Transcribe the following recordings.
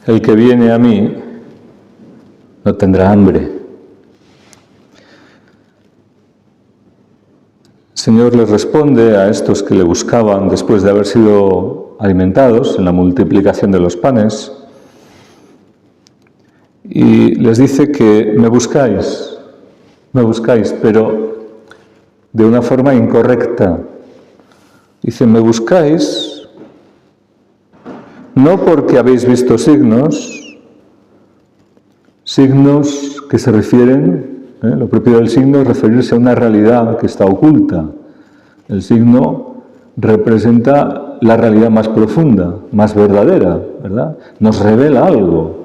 El que viene a mí no tendrá hambre. El Señor les responde a estos que le buscaban después de haber sido alimentados en la multiplicación de los panes y les dice que me buscáis, pero de una forma incorrecta. Dice, me buscáis no porque habéis visto signos que se refieren, lo propio del signo es referirse a una realidad que está oculta. El signo representa la realidad más profunda, más verdadera, ¿verdad? Nos revela algo.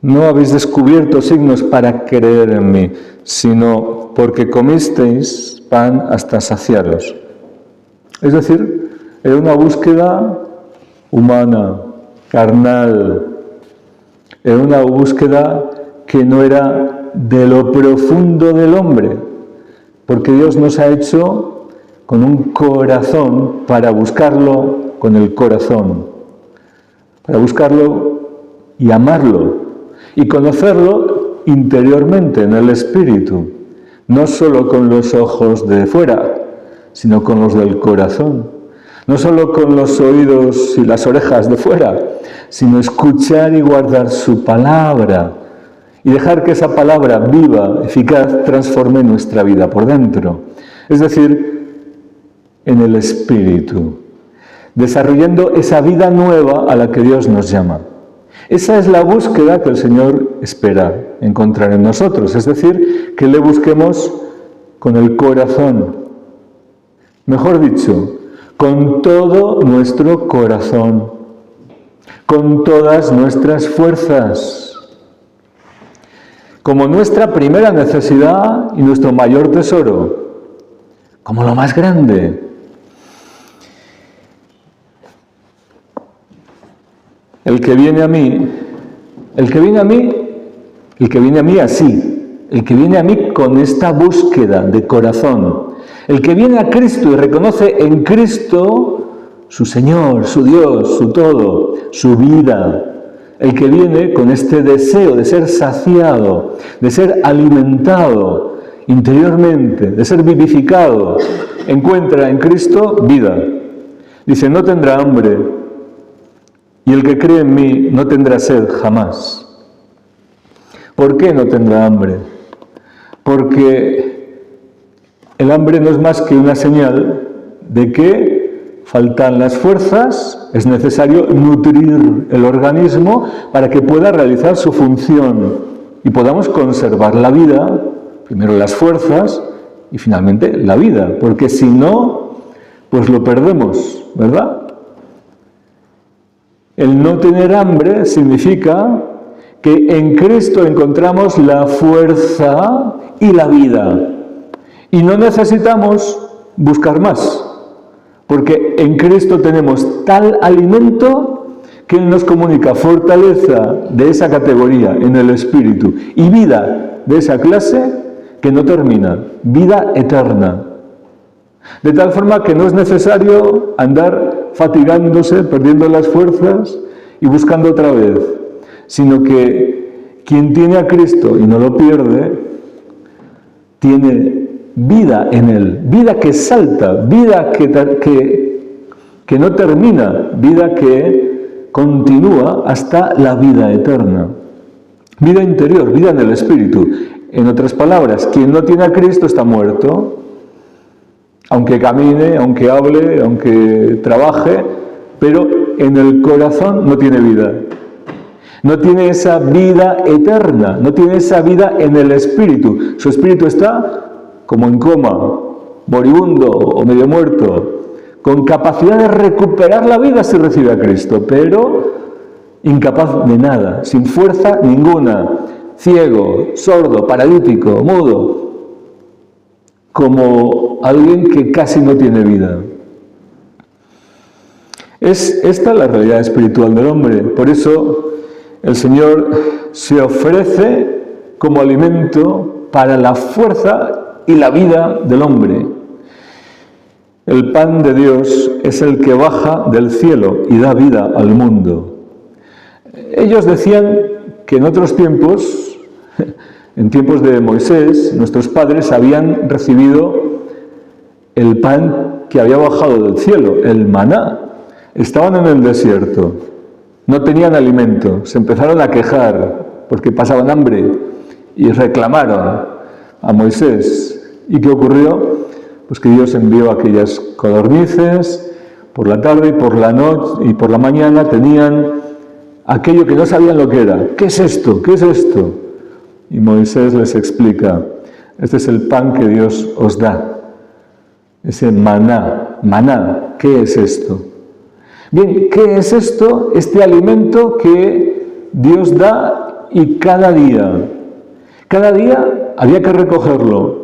No habéis descubierto signos para creer en mí, sino porque comisteis pan hasta saciaros. Es decir, era una búsqueda humana, carnal. Era una búsqueda que no era de lo profundo del hombre, porque Dios nos ha hecho con un corazón para buscarlo con el corazón, para buscarlo y amarlo y conocerlo interiormente en el espíritu, no solo con los ojos de fuera, sino con los del corazón, no solo con los oídos y las orejas de fuera, sino escuchar y guardar su palabra y dejar que esa palabra viva, eficaz, transforme nuestra vida por dentro. Es decir, en el espíritu, desarrollando esa vida nueva a la que Dios nos llama. Esa es la búsqueda que el Señor espera encontrar en nosotros, es decir, que le busquemos con el corazón. Mejor dicho, con todo nuestro corazón, con todas nuestras fuerzas, como nuestra primera necesidad y nuestro mayor tesoro, como lo más grande. El que viene a mí así, el que viene a mí con esta búsqueda de corazón, el que viene a Cristo y reconoce en Cristo su Señor, su Dios, su todo, su vida, el que viene con este deseo de ser saciado, de ser alimentado interiormente, de ser vivificado, encuentra en Cristo vida. Dice, no tendrá hambre. Y el que cree en mí no tendrá sed jamás. ¿Por qué no tendrá hambre? Porque el hambre no es más que una señal de que faltan las fuerzas, es necesario nutrir el organismo para que pueda realizar su función y podamos conservar la vida, primero las fuerzas y finalmente la vida, porque si no, pues lo perdemos, ¿verdad? El no tener hambre significa que en Cristo encontramos la fuerza y la vida. Y no necesitamos buscar más, porque en Cristo tenemos tal alimento que Él nos comunica fortaleza de esa categoría en el espíritu y vida de esa clase que no termina, vida eterna. De tal forma que no es necesario andar fatigándose, perdiendo las fuerzas y buscando otra vez, sino que quien tiene a Cristo y no lo pierde, tiene vida en Él, vida que salta, vida que no termina, vida que continúa hasta la vida eterna. Vida interior, vida en el espíritu. En otras palabras, quien no tiene a Cristo está muerto. Aunque camine, aunque hable, aunque trabaje, pero en el corazón no tiene vida. No tiene esa vida eterna, no tiene esa vida en el espíritu. Su espíritu está como en coma, moribundo o medio muerto, con capacidad de recuperar la vida si recibe a Cristo, pero incapaz de nada, sin fuerza ninguna, ciego, sordo, paralítico, mudo, como alguien que casi no tiene vida. Es esta la realidad espiritual del hombre. Por eso el Señor se ofrece como alimento para la fuerza y la vida del hombre. El pan de Dios es el que baja del cielo y da vida al mundo. ellos decían que en otros tiempos, en tiempos de Moisés, nuestros padres habían recibido el pan que había bajado del cielo, el maná. Estaban en el desierto, no tenían alimento, se empezaron a quejar porque pasaban hambre y reclamaron a Moisés. ¿Y qué ocurrió? Pues que Dios envió aquellas codornices, por la tarde y por la noche y por la mañana tenían aquello que no sabían lo que era. ¿Qué es esto? ¿Qué es esto? Y Moisés les explica, este es el pan que Dios os da. Ese maná, maná, ¿qué es esto? Bien, ¿qué es esto? Este alimento que Dios da y cada día había que recogerlo.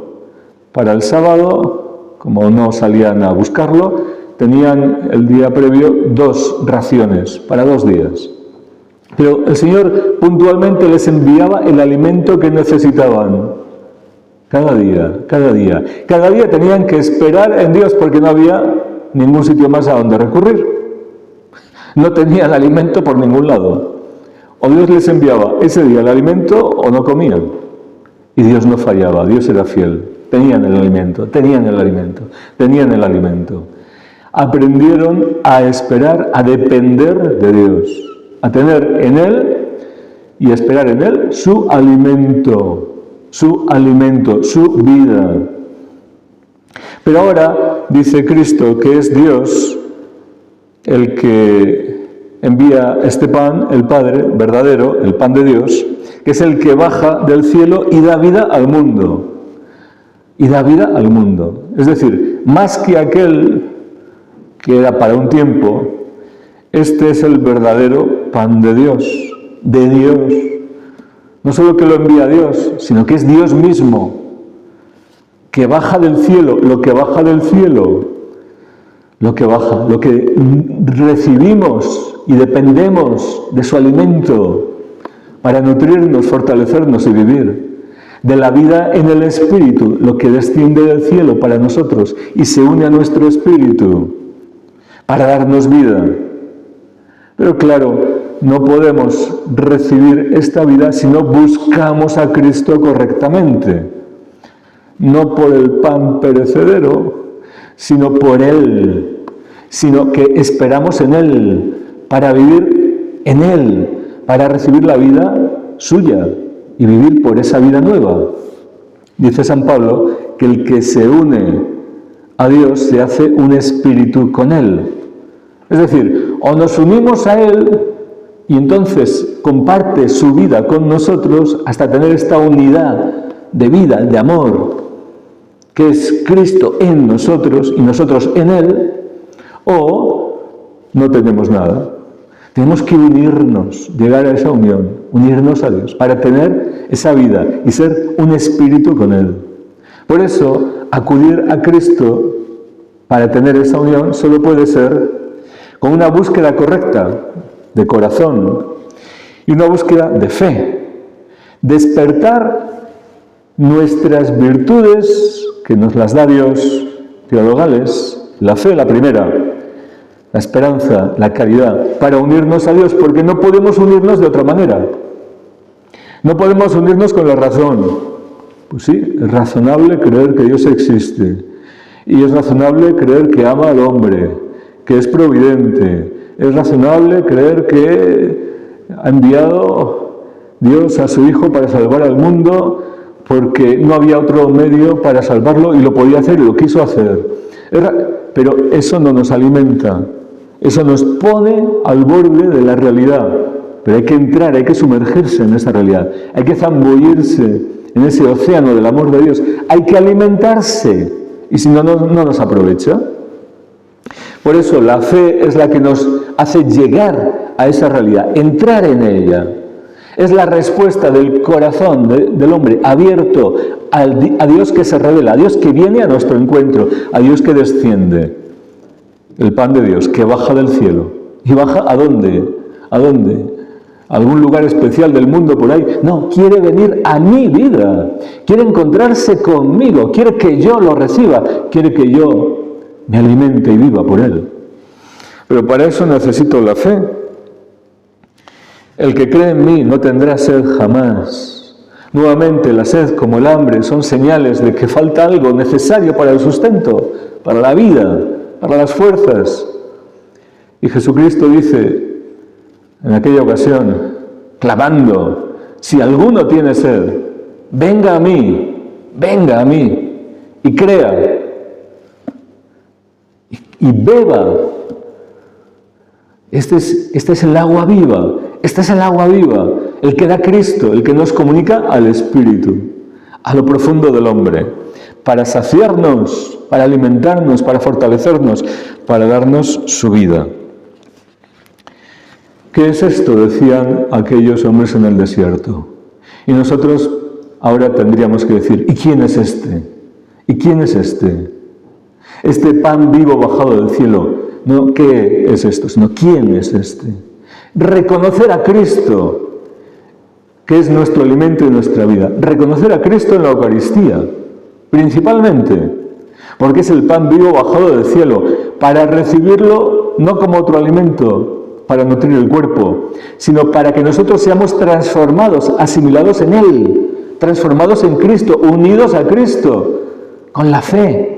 Para el sábado, como no salían a buscarlo, tenían el día previo 2 raciones, para 2 días. Pero el Señor puntualmente les enviaba el alimento que necesitaban. Cada día. Cada día tenían que esperar en Dios porque no había ningún sitio más a donde recurrir. No tenían alimento por ningún lado. O Dios les enviaba ese día el alimento o no comían. Y Dios no fallaba, Dios era fiel. Tenían el alimento. Aprendieron a esperar, a depender de Dios, a tener en Él y esperar en Él su alimento, su vida. Pero ahora dice Cristo que es Dios el que envía este pan, el Padre verdadero, el pan de Dios, que es el que baja del cielo y da vida al mundo. Es decir, más que aquel que era para un tiempo, este es el verdadero pan de Dios. No solo que lo envía Dios, sino que es Dios mismo, que baja del cielo, lo que recibimos y dependemos de su alimento para nutrirnos, fortalecernos y vivir. De la vida en el Espíritu, lo que desciende del cielo para nosotros y se une a nuestro espíritu para darnos vida. Pero claro, no podemos recibir esta vida si no buscamos a Cristo correctamente. No por el pan perecedero, sino por Él. Sino que esperamos en Él, para vivir en Él, para recibir la vida suya y vivir por esa vida nueva. Dice San Pablo que el que se une a Dios se hace un espíritu con Él. Es decir, o nos unimos a Él y entonces comparte su vida con nosotros hasta tener esta unidad de vida, de amor, que es Cristo en nosotros y nosotros en Él, o no tenemos nada. Tenemos que unirnos, llegar a esa unión, unirnos a Dios, para tener esa vida y ser un espíritu con Él. Por eso, acudir a Cristo para tener esa unión solo puede ser con una búsqueda correcta de corazón y una búsqueda de fe. Despertar nuestras virtudes, que nos las da Dios, teologales, la fe, la primera, la esperanza, la caridad, para unirnos a Dios, porque no podemos unirnos de otra manera. No podemos unirnos con la razón. Pues sí, es razonable creer que Dios existe. Y es razonable creer que ama al hombre, que es providente. Es razonable creer que ha enviado Dios a su Hijo para salvar al mundo, porque no había otro medio para salvarlo y lo podía hacer y lo quiso hacer. Pero eso no nos alimenta. Eso nos pone al borde de la realidad, pero hay que entrar, hay que sumergirse en esa realidad, hay que zambullirse en ese océano del amor de Dios, hay que alimentarse, y si no, no nos aprovecha. Por eso la fe es la que nos hace llegar a esa realidad, entrar en ella. Es la respuesta del corazón del hombre abierto a Dios que se revela, a Dios que viene a nuestro encuentro, a Dios que desciende. El pan de Dios que baja del cielo. ¿Y baja a dónde? ¿A dónde? ¿A algún lugar especial del mundo por ahí? No, quiere venir a mi vida. Quiere encontrarse conmigo. Quiere que yo lo reciba. Quiere que yo me alimente y viva por Él. Pero para eso necesito la fe. El que cree en mí no tendrá sed jamás. Nuevamente, la sed como el hambre son señales de que falta algo necesario para el sustento, para la vida, para las fuerzas. Y Jesucristo dice en aquella ocasión, clamando, si alguno tiene sed, venga a mí y crea y beba. Este es el agua viva, el que da Cristo, el que nos comunica al Espíritu, a lo profundo del hombre, para saciarnos, para alimentarnos, para fortalecernos, para darnos su vida. ¿Qué es esto?, decían aquellos hombres en el desierto. Y nosotros ahora tendríamos que decir, ¿y quién es este? ¿Y quién es este? Este pan vivo bajado del cielo. No, ¿qué es esto? Sino, ¿quién es este? Reconocer a Cristo, que es nuestro alimento y nuestra vida. Reconocer a Cristo en la Eucaristía, principalmente, porque es el pan vivo bajado del cielo, para recibirlo no como otro alimento, para nutrir el cuerpo, sino para que nosotros seamos transformados, asimilados en Él, transformados en Cristo, unidos a Cristo, con la fe.